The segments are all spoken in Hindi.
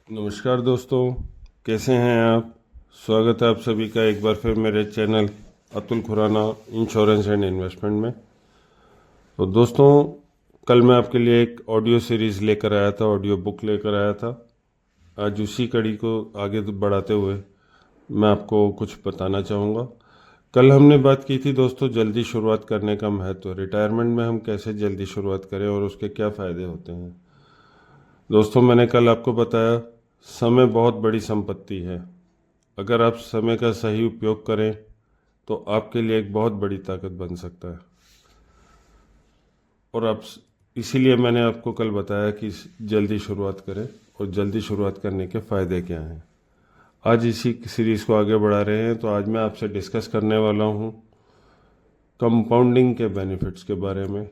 नमस्कार दोस्तों, कैसे हैं आप। स्वागत है आप सभी का एक बार फिर मेरे channel Atul Khurana insurance and investment में। तो दोस्तों, कल मैं आपके लिए एक ऑडियो सीरीज़ लेकर आया था, ऑडियो बुक लेकर आया था। आज उसी कड़ी को आगे बढ़ाते हुए मैं आपको कुछ बताना चाहूँगा। कल हमने बात की थी दोस्तों, जल्दी शुरुआत करने का महत्व, रिटायरमेंट में हम कैसे जल्दी शुरुआत करें और उसके क्या फ़ायदे होते हैं। दोस्तों, मैंने कल आपको बताया समय बहुत बड़ी संपत्ति है। अगर आप समय का सही उपयोग करें तो आपके लिए एक बहुत बड़ी ताकत बन सकता है। और आप इसीलिए मैंने आपको कल बताया कि जल्दी शुरुआत करें और जल्दी शुरुआत करने के फ़ायदे क्या हैं। आज इसी सीरीज़ को आगे बढ़ा रहे हैं, तो आज मैं आपसे डिस्कस करने वाला हूँ कंपाउंडिंग के बेनिफिट्स के बारे में,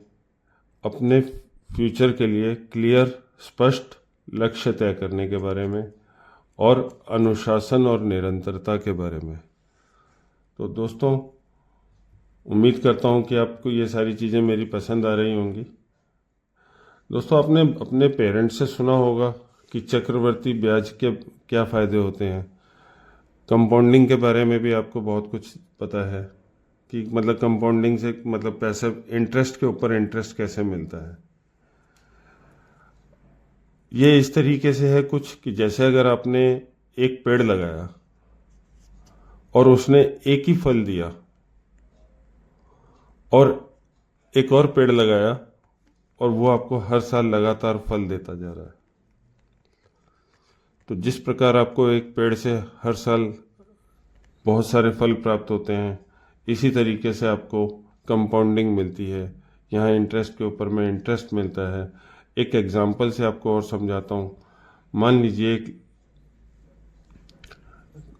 अपने फ्यूचर के लिए क्लियर स्पष्ट लक्ष्य तय करने के बारे में और अनुशासन और निरंतरता के बारे में। तो दोस्तों, उम्मीद करता हूँ कि आपको ये सारी चीज़ें मेरी पसंद आ रही होंगी। दोस्तों, आपने अपने पेरेंट्स से सुना होगा कि चक्रवर्ती ब्याज के क्या फ़ायदे होते हैं। कंपाउंडिंग के बारे में भी आपको बहुत कुछ पता है कि मतलब कंपाउंडिंग से मतलब पैसे इंटरेस्ट के ऊपर इंटरेस्ट कैसे मिलता है। ये इस तरीके से है कुछ कि जैसे अगर आपने एक पेड़ लगाया और उसने एक ही फल दिया और एक और पेड़ लगाया और वो आपको हर साल लगातार फल देता जा रहा है। तो जिस प्रकार आपको एक पेड़ से हर साल बहुत सारे फल प्राप्त होते हैं, इसी तरीके से आपको कंपाउंडिंग मिलती है। यहाँ इंटरेस्ट के ऊपर में इंटरेस्ट मिलता है। एक एग्जाम्पल से आपको और समझाता हूँ। मान लीजिए एक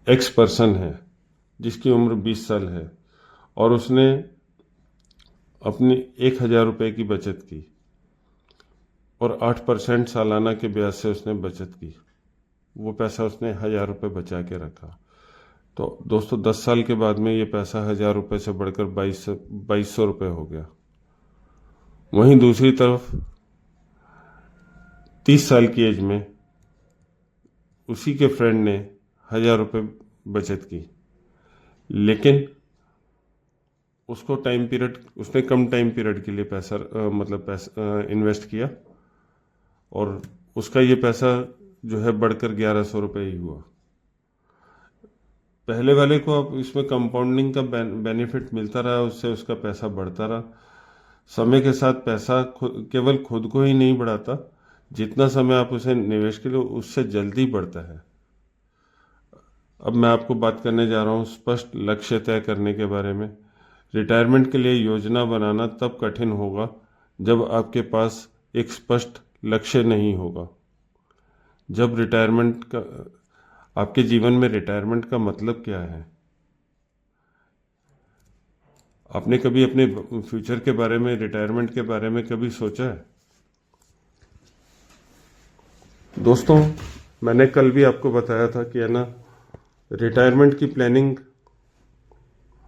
एक्स पर्सन है जिसकी उम्र 20 साल है और उसने अपनी 1,000 रुपये की बचत की और 8% सालाना के ब्याज से उसने बचत की। वो पैसा उसने 1,000 रुपये बचा के रखा। तो दोस्तों, 10 साल के बाद में ये पैसा 1,000 रुपये से बढ़कर 2200 रुपये हो गया। वहीं दूसरी तरफ 30 साल की एज में उसी के फ्रेंड ने 1,000 रुपये बचत की, लेकिन उसको टाइम पीरियड उसने कम टाइम पीरियड के लिए पैसा इन्वेस्ट किया और उसका ये पैसा जो है बढ़कर 1,100 रुपये ही हुआ। पहले वाले को अब इसमें कंपाउंडिंग का बेनिफिट मिलता रहा, उससे उसका पैसा बढ़ता रहा। समय के साथ पैसा केवल खुद को ही नहीं बढ़ाता, जितना समय आप उसे निवेश के लिए उससे जल्दी बढ़ता है। अब मैं आपको बात करने जा रहा हूँ स्पष्ट लक्ष्य तय करने के बारे में। रिटायरमेंट के लिए योजना बनाना तब कठिन होगा जब आपके पास एक स्पष्ट लक्ष्य नहीं होगा। जब रिटायरमेंट का आपके जीवन में रिटायरमेंट का मतलब क्या है। आपने कभी अपने फ्यूचर के बारे में, रिटायरमेंट के बारे में कभी सोचा है। दोस्तों, मैंने कल भी आपको बताया था कि है ना, रिटायरमेंट की प्लानिंग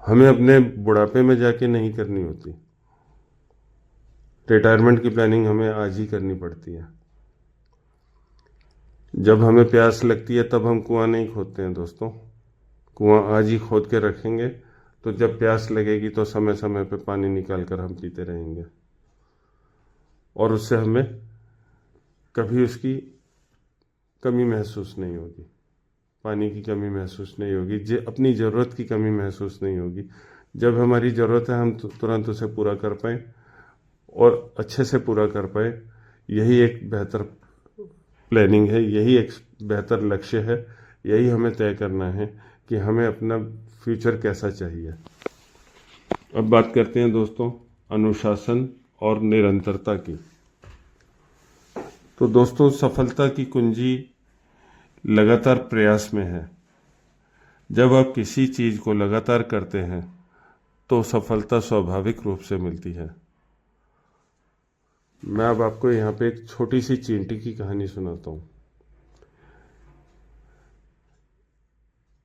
हमें अपने बुढ़ापे में जाके नहीं करनी होती। रिटायरमेंट की प्लानिंग हमें आज ही करनी पड़ती है। जब हमें प्यास लगती है तब हम कुआं नहीं खोदते हैं दोस्तों। कुआं आज ही खोद के रखेंगे तो जब प्यास लगेगी तो समय समय पे पानी निकाल कर हम पीते रहेंगे और उससे हमें कभी उसकी कमी महसूस नहीं होगी। पानी की कमी महसूस नहीं होगी, अपनी ज़रूरत की कमी महसूस नहीं होगी। जब हमारी ज़रूरत है हम तुरंत उसे पूरा कर पाएँ और अच्छे से पूरा कर पाए। यही एक बेहतर प्लानिंग है, यही एक बेहतर लक्ष्य है। यही हमें तय करना है कि हमें अपना फ्यूचर कैसा चाहिए। अब बात करते हैं दोस्तों अनुशासन और निरंतरता की। तो दोस्तों, सफलता की कुंजी लगातार प्रयास में है। जब आप किसी चीज़ को लगातार करते हैं तो सफलता स्वाभाविक रूप से मिलती है। मैं अब आपको यहाँ पे एक छोटी सी चींटी की कहानी सुनाता हूँ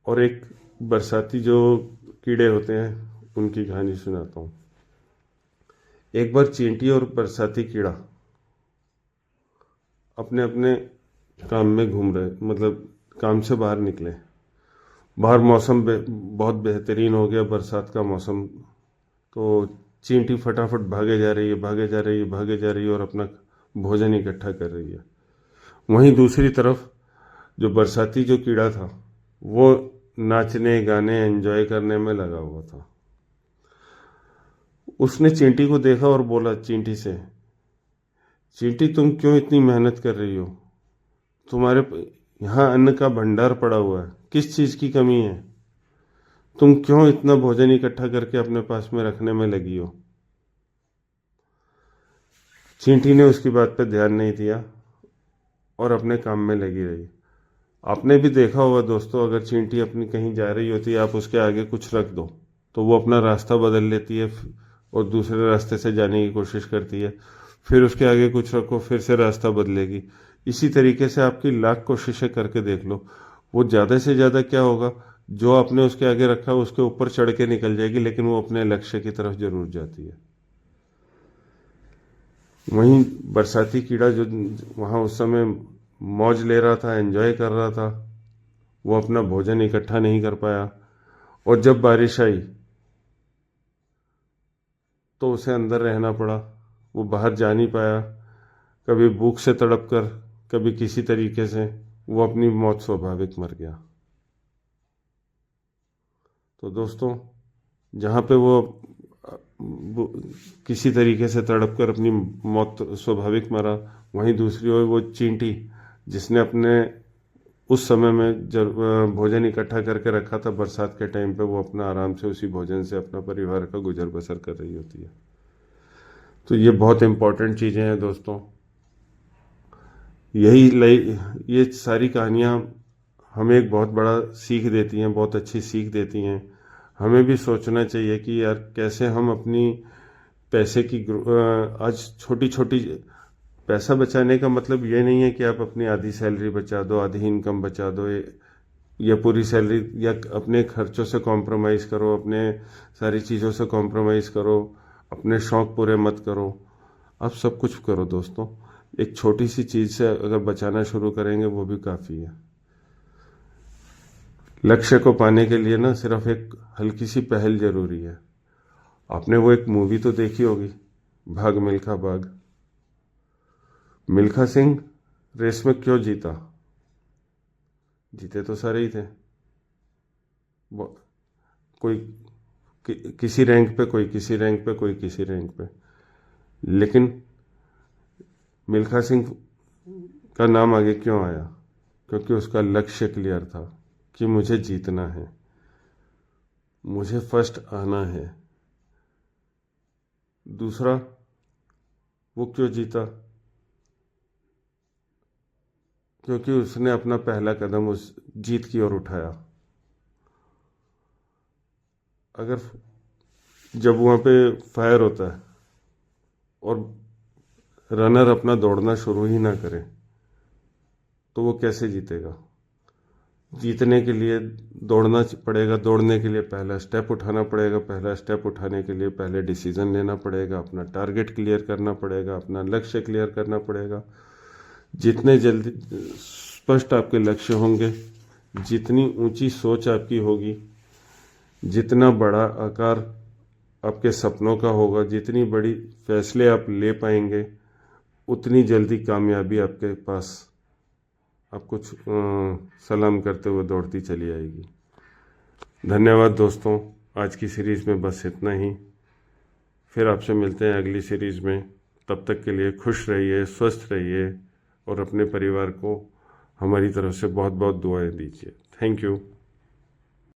और एक बरसाती जो कीड़े होते हैं उनकी कहानी सुनाता हूँ। एक बार चींटी और बरसाती कीड़ा अपने अपने काम में घूम रहे, मतलब काम से बाहर निकले। बाहर मौसम बहुत बेहतरीन हो गया, बरसात का मौसम। तो चींटी फटाफट भागे जा रही है, भागे जा रही है, भागे जा रही है और अपना भोजन इकट्ठा कर रही है। वहीं दूसरी तरफ जो बरसाती जो कीड़ा था, वो नाचने गाने एंजॉय करने में लगा हुआ था। उसने चींटी को देखा और बोला चींटी से, चींटी तुम क्यों इतनी मेहनत कर रही हो? तुम्हारे यहाँ अन्न का भंडार पड़ा हुआ है, किस चीज़ की कमी है? तुम क्यों इतना भोजन इकट्ठा करके अपने पास में रखने में लगी हो? चींटी ने उसकी बात पर ध्यान नहीं दिया और अपने काम में लगी रही। आपने भी देखा होगा दोस्तों, अगर चींटी अपनी कहीं जा रही होती है, आप उसके आगे कुछ रख दो तो वो अपना रास्ता बदल लेती है और दूसरे रास्ते से जाने की कोशिश करती है। फिर उसके आगे कुछ रखो, फिर से रास्ता बदलेगी। इसी तरीके से आपकी लाख कोशिशें करके देख लो, वो ज़्यादा से ज़्यादा क्या होगा, जो आपने उसके आगे रखा उसके ऊपर चढ़ के निकल जाएगी, लेकिन वो अपने लक्ष्य की तरफ जरूर जाती है। वहीं बरसाती कीड़ा जो वहाँ उस समय मौज ले रहा था, एंजॉय कर रहा था, वो अपना भोजन इकट्ठा नहीं कर पाया। और जब बारिश आई तो उसे अंदर रहना पड़ा, वो बाहर जा नहीं पाया। कभी भूख से तड़प कर, कभी किसी तरीके से वो अपनी मौत स्वाभाविक मर गया। तो दोस्तों, जहाँ पे वो किसी तरीके से तड़प कर अपनी मौत स्वाभाविक मरा, वहीं दूसरी ओर वो चींटी जिसने अपने उस समय में जब भोजन इकट्ठा करके रखा था बरसात के टाइम पे, वो अपना आराम से उसी भोजन से अपना परिवार का गुजर बसर कर रही होती है। तो ये बहुत इम्पोर्टेंट चीज़ें हैं दोस्तों। ये सारी कहानियाँ हमें एक बहुत बड़ा सीख देती हैं, बहुत अच्छी सीख देती हैं। हमें भी सोचना चाहिए कि यार कैसे हम अपनी पैसे की आज छोटी छोटी पैसा बचाने का मतलब ये नहीं है कि आप अपनी आधी सैलरी बचा दो, आधी इनकम बचा दो, या पूरी सैलरी, या अपने खर्चों से कॉम्प्रोमाइज़ करो, अपने सारी चीज़ों से कॉम्प्रोमाइज़ करो, अपने शौक़ पूरे मत करो। आप सब कुछ करो दोस्तों, एक छोटी सी चीज़ से अगर बचाना शुरू करेंगे वो भी काफ़ी है। लक्ष्य को पाने के लिए ना सिर्फ एक हल्की सी पहल जरूरी है। आपने वो एक मूवी तो देखी होगी, भाग मिल्खा भाग। मिल्खा सिंह रेस में क्यों जीता? जीते तो सारे ही थे, कोई किसी रैंक पे, कोई किसी रैंक पे, कोई किसी रैंक पे, लेकिन मिल्खा सिंह का नाम आगे क्यों आया? क्योंकि उसका लक्ष्य क्लियर था कि मुझे जीतना है, मुझे फर्स्ट आना है। दूसरा, वो क्यों जीता? क्योंकि उसने अपना पहला कदम उस जीत की ओर उठाया। अगर जब वहाँ पे फायर होता है और रनर अपना दौड़ना शुरू ही ना करे तो वो कैसे जीतेगा? जीतने के लिए दौड़ना पड़ेगा, दौड़ने के लिए पहला स्टेप उठाना पड़ेगा, पहला स्टेप उठाने के लिए पहले डिसीजन लेना पड़ेगा, अपना टारगेट क्लियर करना पड़ेगा, अपना लक्ष्य क्लियर करना पड़ेगा। जितने जल्दी स्पष्ट आपके लक्ष्य होंगे, जितनी ऊंची सोच आपकी होगी, जितना बड़ा आकार आपके सपनों का होगा, जितनी बड़ी फैसले आप ले पाएंगे, उतनी जल्दी कामयाबी आपके पास आपको सलाम करते हुए दौड़ती चली आएगी। धन्यवाद दोस्तों, आज की सीरीज़ में बस इतना ही। फिर आपसे मिलते हैं अगली सीरीज़ में। तब तक के लिए खुश रहिए, स्वस्थ रहिए और अपने परिवार को हमारी तरफ से बहुत बहुत दुआएं दीजिए। Thank you.